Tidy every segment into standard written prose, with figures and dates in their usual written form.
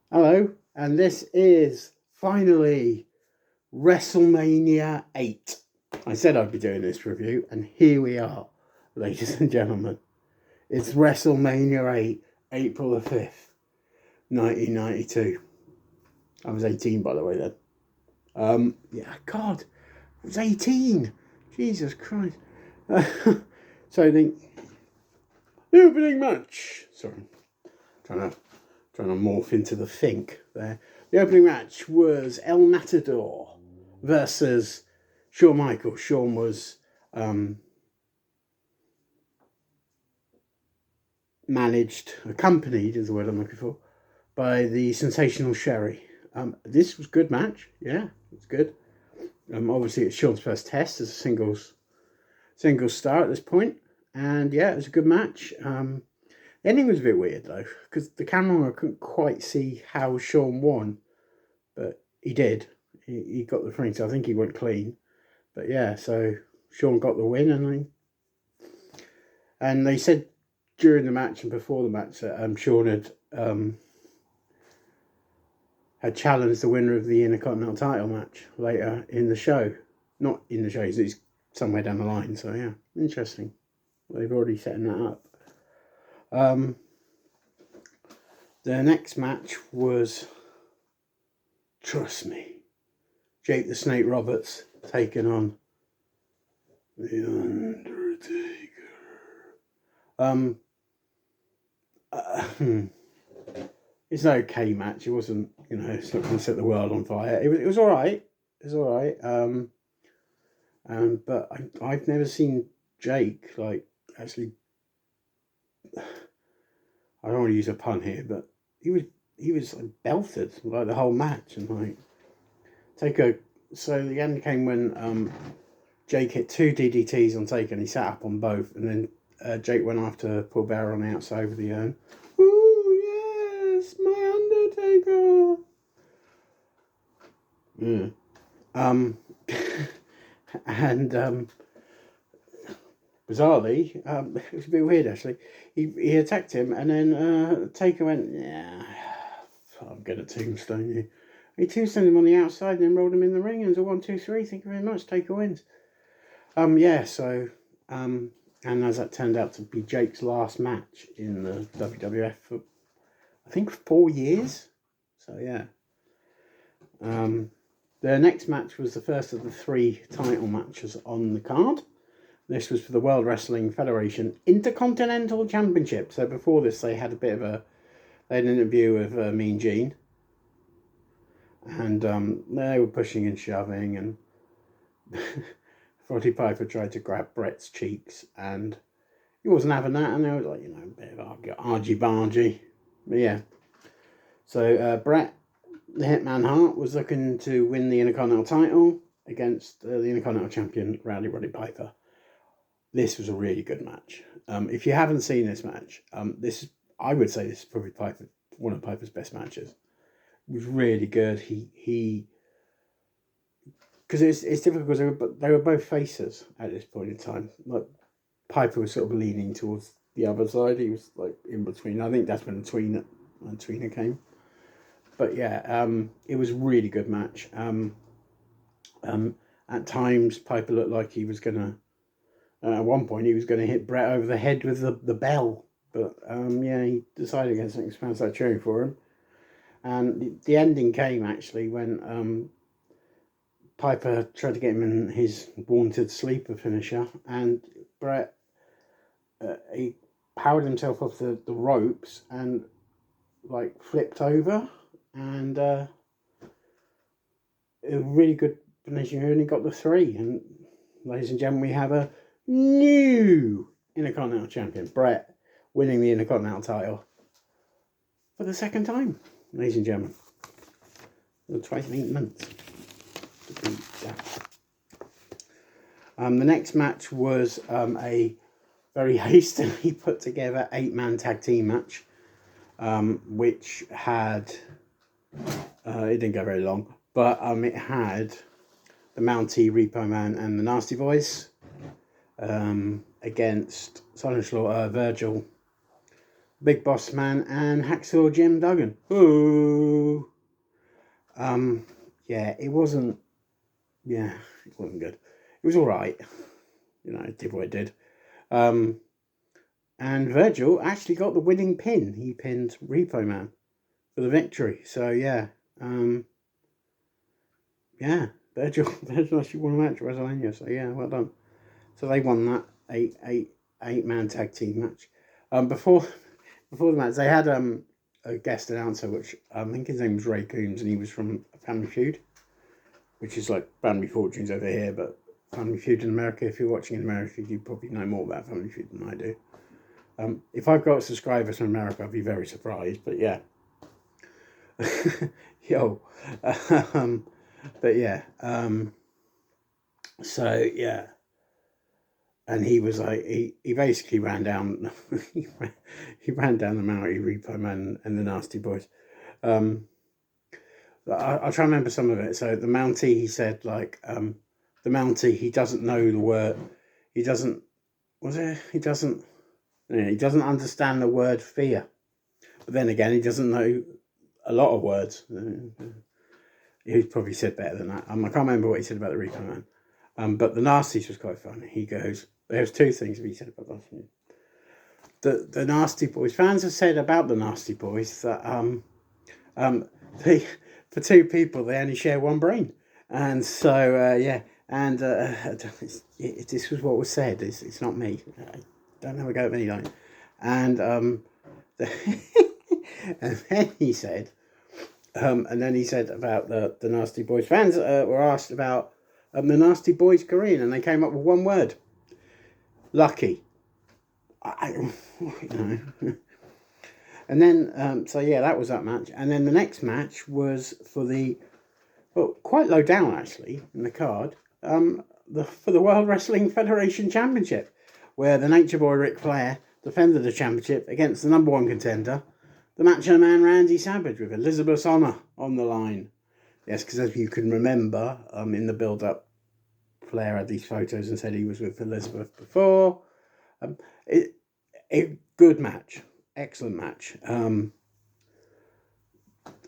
Hello, and this is finally Wrestlemania VIII. I said I'd be doing this review, and here we are, ladies and gentlemen. It's Wrestlemania VIII, April the 5th, 1992. I was 18, by the way, then. God, I was 18. Jesus Christ. So the opening match. Sorry, trying to morph into the think there. The opening match was El Matador versus Shawn Michaels. Shawn was accompanied is the word I'm looking for, by the sensational Sherry. This was a good match. Yeah, it's good. Obviously, it's Shawn's first test as a singles star at this point. And yeah, it was a good match. The ending was a bit weird though, because the camera couldn't quite see how Shawn won, but he did. He got the free, so I think he went clean. But yeah, so Shawn got the win, and they said during the match and before the match that Shawn had challenged the winner of the Intercontinental title match later in the show. Not in the show, he's somewhere down the line. So yeah, interesting. They've already setting that up. The next match was, trust me, Jake the Snake Roberts taking on The Undertaker. It's an okay match. It wasn't, it's not going to set the world on fire. It was all right. It was all right. But I've never seen Jake actually. I don't want to use a pun here, but he was belted the whole match and So the end came when Jake hit 2 DDTs on Taker and he sat up on both, and then Jake went after Paul Bearer on the outside with the urn. Ooh, yes, my Undertaker. Yeah. And bizarrely, it was a bit weird actually. He attacked him, and then Taker went, yeah, I'm gonna tombstone you. He tombstoned him on the outside and then rolled him in the ring, and it was a 1, 2, 3. Thank you very much. Taker wins. And as that turned out to be Jake's last match in the WWF for, I think, 4 years. So yeah. The next match was the first of the 3 title matches on the card. This was for the World Wrestling Federation Intercontinental Championship. So before this, they had an interview with Mean Gene, and they were pushing and shoving, and Roddy Piper tried to grab Bret's cheeks, and he wasn't having that, and there was a bit of argy-bargy. But yeah. So Bret, the Hitman Hart, was looking to win the Intercontinental title against the Intercontinental Champion, Roddy Piper. This was a really good match. If you haven't seen this match, I would say this is probably one of Piper's best matches. It was really good. Because it's difficult because they were both faces at this point in time. Like Piper was sort of leaning towards the other side. He was in between. I think that's when Tweener came. But yeah, it was a really good match. At times, Piper looked like he was gonna. At one point, he was going to hit Bret over the head with the bell, but he decided against it. His fans started cheering for him, and the ending came actually when Piper tried to get him in his wanted sleeper finisher, and Bret he powered himself off the ropes and flipped over, and a really good finishing. He only got the 3, and ladies and gentlemen, we have a new Intercontinental Champion, Bret, winning the Intercontinental title for the 2nd time, ladies and gentlemen. Twice in 8 months. The next match was a very hastily put together 8-man tag team match, which had it didn't go very long, but it had the Mountie, Repo Man, and the Nasty Boys against Silent Slaughter, Virgil, Big Boss Man and Hacksaw Jim Duggan. Ooh. Yeah, it wasn't good. It was alright. It did what it did. And Virgil actually got the winning pin. He pinned Repo Man for the victory. So yeah. Virgil actually won a match at WrestleMania. So yeah, well done. So they won that eight-man tag team match. Before the match, they had a guest announcer, which I think his name was Ray Coombs, and he was from Family Feud, which is like Family Fortunes over here, but Family Feud in America. If you're watching in America, you probably know more about Family Feud than I do. If I've got subscribers from America, I'd be very surprised. But yeah, yo, but yeah, so yeah. And he was like, he basically ran down, he ran down the Maori Repo Man and the Nasty Boys. I'll try and remember some of it. So the Mountie, he said like, the Mountie, he doesn't know the word. He doesn't understand the word fear. But then again, he doesn't know a lot of words. He probably said better than that. I can't remember what he said about the Repo Man. But the Nasties was quite funny. He goes, there's two things he said about that. The Nasty Boys, fans have said about the Nasty Boys that for two people they only share one brain, and so yeah, and this was what was said. It's not me. I don't have a go at me, like, and and then he said, about the Nasty Boys. Fans were asked about the Nasty Boys Korean, and they came up with one word: lucky. And then, so yeah, that was that match. And then the next match was for quite low down actually in the card, for the World Wrestling Federation Championship, where the Nature Boy Ric Flair defended the championship against the number one contender, the Macho Man Randy Savage, with Elizabeth's Honor on the line. Yes, because as you can remember, in the build-up, Flair had these photos and said he was with Elizabeth before. Good match, excellent match.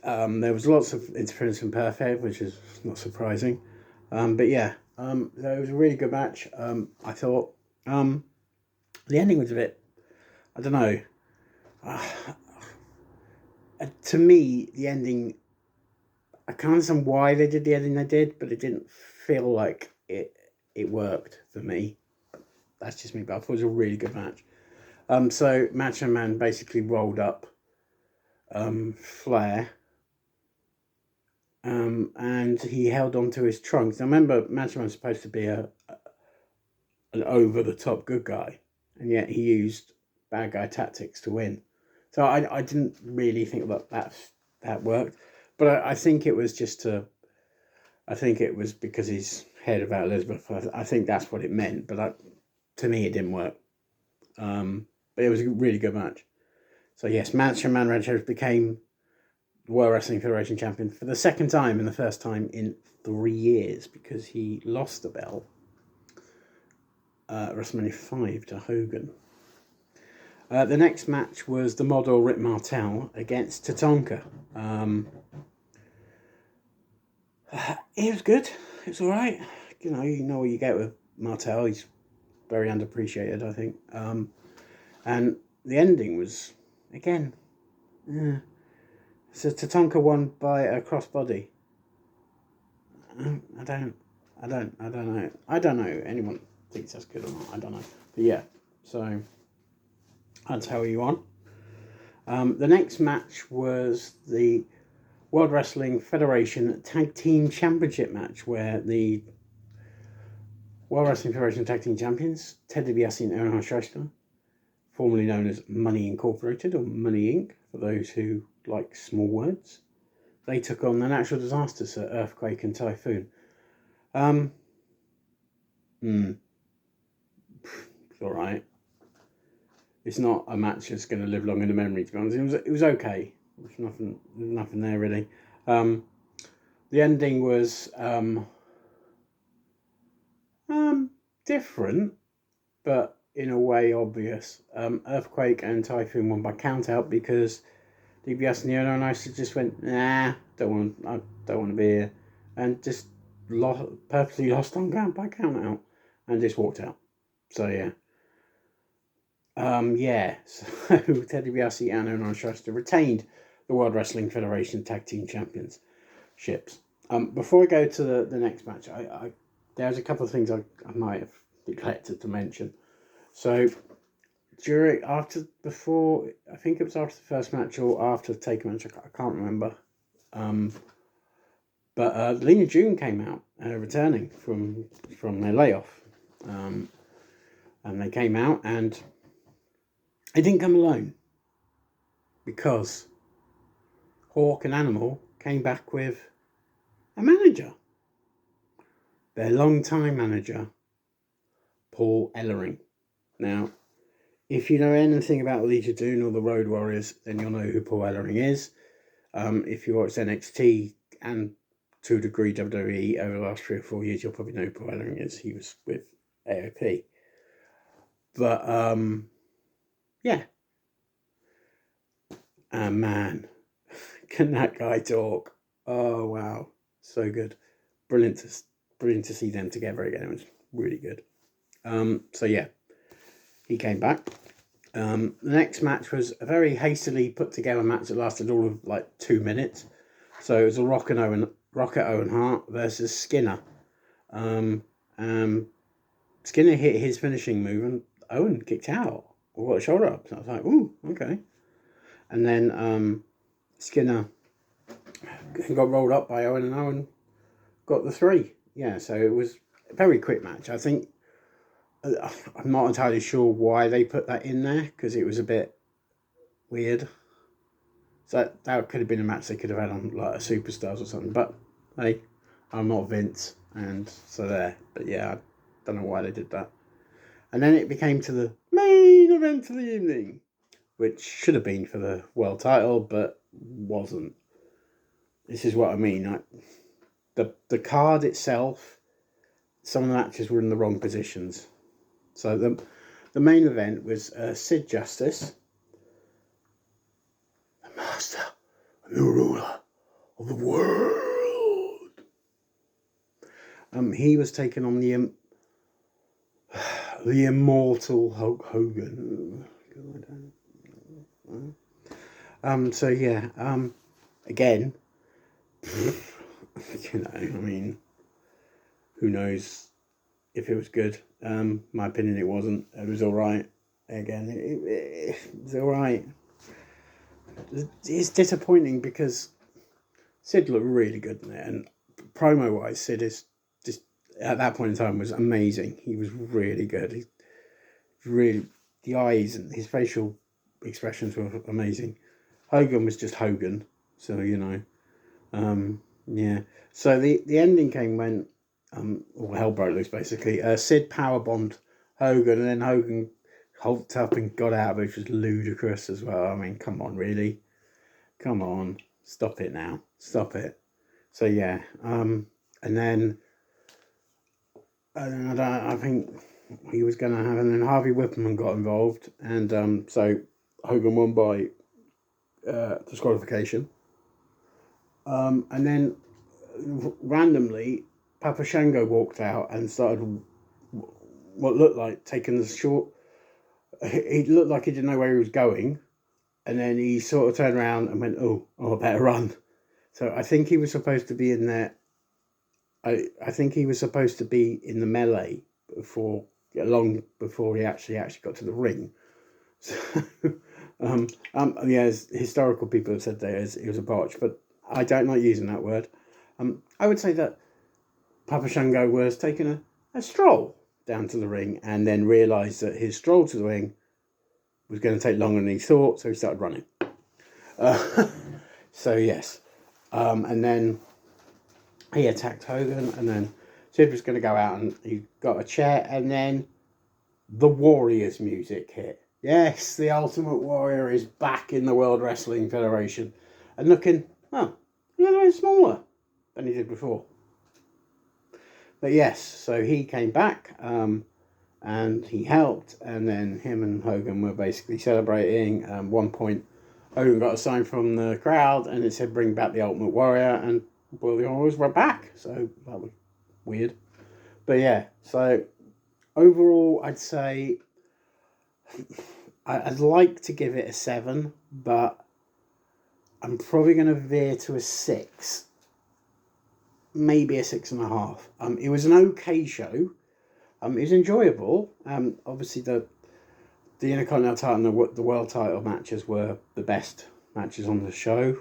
There was lots of interference from Perfect, which is not surprising. But yeah, so it was a really good match. I thought the ending was a bit, I don't know. To me, the ending, I can't understand why they did the ending they did, but it didn't feel like it worked for me. That's just me, but I thought it was a really good match. So Macho Man basically rolled up Flair, and he held on to his trunks. Now remember, Macho Man's supposed to be an over-the-top good guy, and yet he used bad guy tactics to win. So I didn't really think that worked, but I think it was because he's heard about Elizabeth. I think that's what it meant, but to me it didn't work. But it was a really good match. So yes, Macho Man Randy Savage became World Wrestling Federation champion for the second time, and the first time in 3 years, because he lost the belt WrestleMania VIII to Hogan. The next match was the model Rick Martel against Tatanka. It was good. It was all right. You know what you get with Martel. He's very underappreciated, I think. And the ending was, again, so Tatanka won by a crossbody. I don't know. I don't know. Anyone thinks that's good or not? I don't know. But yeah, so that's how he won. The next match was the World Wrestling Federation Tag Team Championship match, where the World Wrestling Federation Tag Team Champions, Ted DiBiase and Aaron Schuster, formerly known as Money Incorporated or Money Inc., for those who like small words, they took on the natural disasters, earthquake and typhoon. It's all right. It's not a match that's going to live long in the memory, to be honest. It was okay. There's nothing there really. The ending was different, but in a way obvious. Earthquake and Typhoon won by count out because DiBiase and the owner and I just went, nah, I don't want to be here, and just purposely lost on count by count out, and just walked out. So yeah. So Ted DiBiase and Owen Schuster retained the World Wrestling Federation Tag Team Championships. Before I go to the next match, there's a couple of things I might have neglected to mention. So I think it was after the first match or after the takeover match, I can't remember. But Lena June came out, returning from their layoff. And they came out and they didn't come alone, because Hawk and Animal came back with a manager. Their long-time manager, Paul Ellering. Now, if you know anything about Alicia Dune or the Road Warriors, then you'll know who Paul Ellering is. If you watch NXT and to a degree WWE over the last 3 or 4 years, you'll probably know who Paul Ellering is. He was with AOP. But, yeah. And man, can that guy talk? Oh, wow. So good. Brilliant to see them together again. It was really good. So yeah, he came back. The next match was a very hastily put together match that lasted all of like 2 minutes. So it was a Rocket Owen Hart versus Skinner. Skinner hit his finishing move and Owen kicked out or got a shoulder up. So I was like, ooh, okay. And then Skinner got rolled up by Owen, and Owen got the 3. Yeah, so it was a very quick match. I think I'm not entirely sure why they put that in there, because it was a bit weird. So that could have been a match they could have had on like a Superstars or something. But hey, I'm not Vince, and so there. But yeah, I don't know why they did that. And then it became to the main event of the evening, which should have been for the world title, but wasn't. This is what I mean. The card itself, some of the matches were in the wrong positions. So the main event was Sid Justice, the master and the ruler of the world. He was taking on the immortal Hulk Hogan. So yeah, again, you know, I mean, who knows if it was good. My opinion, it wasn't. It was all right. Again, it was all right. It's disappointing because Sid looked really good in it, and promo-wise, Sid is just at that point in time was amazing. He was really good. He really, the eyes and his facial expressions were amazing. Hogan was just Hogan, so you know, yeah. So the ending came when all hell broke loose basically. Sid powerbombed Hogan, and then Hogan hulked up and got out of it, which was ludicrous as well. I mean, come on, really? Come on, stop it now, stop it. So yeah, and then I think he was going to have, and then Harvey Whippleman got involved, and so Hogan won by disqualification. And then randomly, Papa Shango walked out and started what looked like taking the short. He looked like he didn't know where he was going, and then he sort of turned around and went, "Oh, I better run." So I think he was supposed to be in there. I think he was supposed to be in the melee long before he actually got to the ring. So, yeah, historical people have said it was a botch, but I don't like using that word. I would say that Papa Shango was taking a stroll down to the ring, and then realised that his stroll to the ring was going to take longer than he thought, so he started running. So yes, and then he attacked Hogan, and then Sid was going to go out, and he got a chair, and then the Warriors music hit. Yes, the Ultimate Warrior is back in the World Wrestling Federation, and looking, a little bit smaller than he did before. But yes, so he came back, and he helped, and then him and Hogan were basically celebrating. One point, Hogan got a sign from the crowd, and it said "Bring back the Ultimate Warrior," and well, the Warriors were back, so that was weird. But yeah, so overall, I'd say I'd like to give it a 7, but I'm probably going to veer to a 6, maybe a 6.5. It was an okay show. It was enjoyable. Obviously the Intercontinental title and the world title matches were the best matches on the show.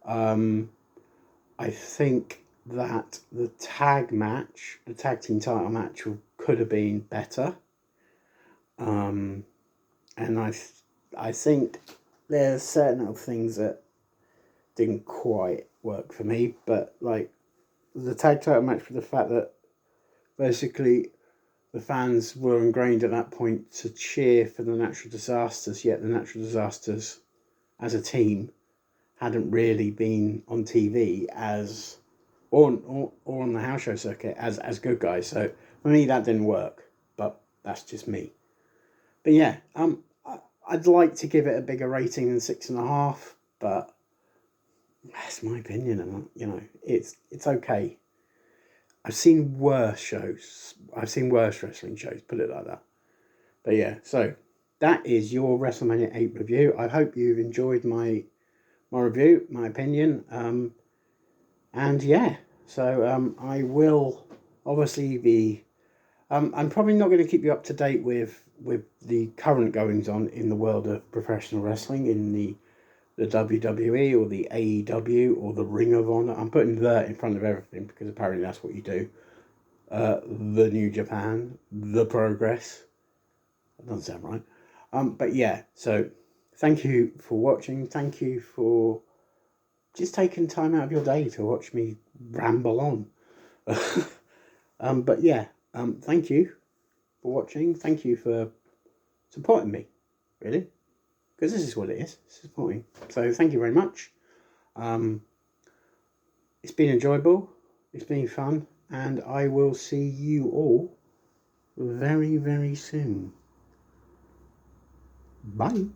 I think that the tag team title match, could have been better. And I think there's certain things that didn't quite work for me, but like the tag title match, for the fact that basically the fans were ingrained at that point to cheer for the Natural Disasters, yet the Natural Disasters as a team hadn't really been on TV as or on the house show circuit as good guys. So for me that didn't work, but that's just me. But yeah, I'd like to give it a bigger rating than 6.5, but that's my opinion, and it's okay. I've seen worse shows. I've seen worse wrestling shows, put it like that. But yeah, so that is your WrestleMania 8 review. I hope you've enjoyed my review, my opinion. And yeah, so I will obviously be. I'm probably not going to keep you up to date with the current goings on in the world of professional wrestling, in the WWE or the AEW or the Ring of Honor. I'm putting "the" in front of everything because apparently that's what you do. The New Japan, the Progress. That doesn't sound right. But yeah, so thank you for watching. Thank you for just taking time out of your day to watch me ramble on. But yeah, thank you for watching. Thank you for supporting me, really. Because this is what it is. It's supporting. So thank you very much. It's been enjoyable. It's been fun. And I will see you all very, very soon. Bye.